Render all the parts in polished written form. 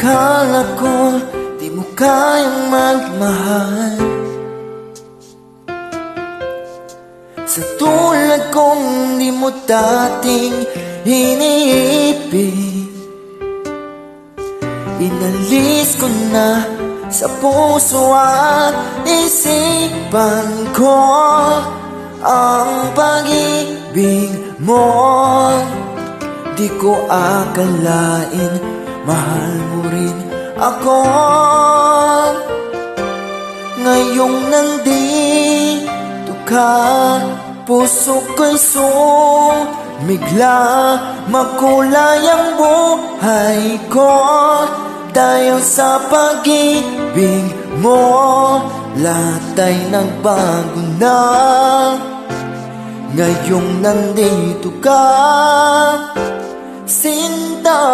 Akala ko di mo kayang magmahal, sa tulad kong di mo dating iniibig. Inalis ko na sa puso at isipan ko ang pag-ibig mo. Di ko akalain mahal mo rin ako. Ngayong nandito ka, puso ko'y sumigla. Makulay ang buhay ko dahil sa pag-ibig mo. Lahat ay nagbago na ngayong nandito ka, Sinta.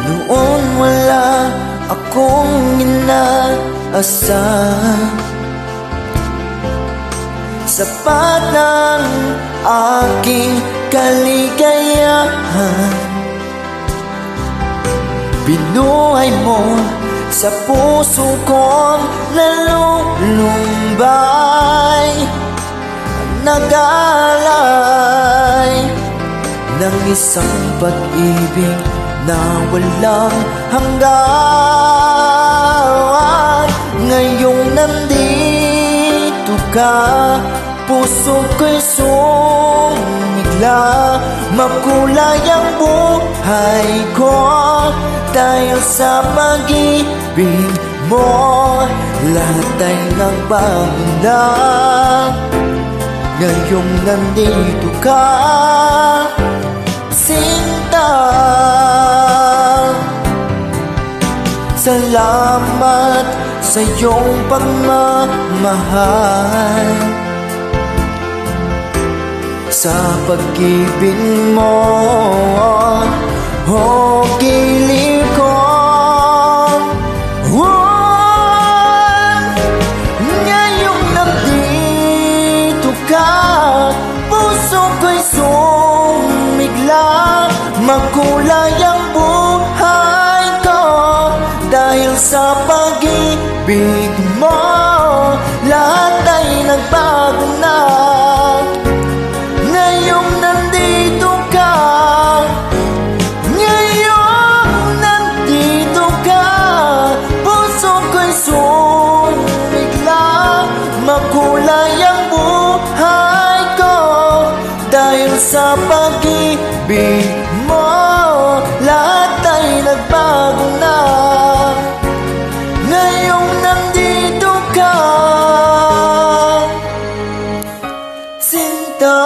Noon wala akong inaasahan, sapat ng aking kaligayahan. Binuhay mo sa puso kong nalulumbay, nag-aalay ng isang pag-ibig na walang hanggan. Ngayong nandito ka, puso ko'y sumigla. Makulay ang buhay ko dahil sa pag-ibig mo. Lahat ay nagbago na ngayong nandito ka, Sinta. Salamat sa iyong pagmamahal, sa pag-ibig mo. O giliw ko, ngayong nandito ka, puso ko'y sumigla. Makulay ang buhay ko dahil sa pag-ibig mo. Lahat ay nagbago na ngayong nandito ka, ngayong nandito ka. Puso ko'y sumigla. Makulay ang buhay ko dahil sa pag-ibig mo. Lahat ay nagbago na ngayong nandito ka, Sinta.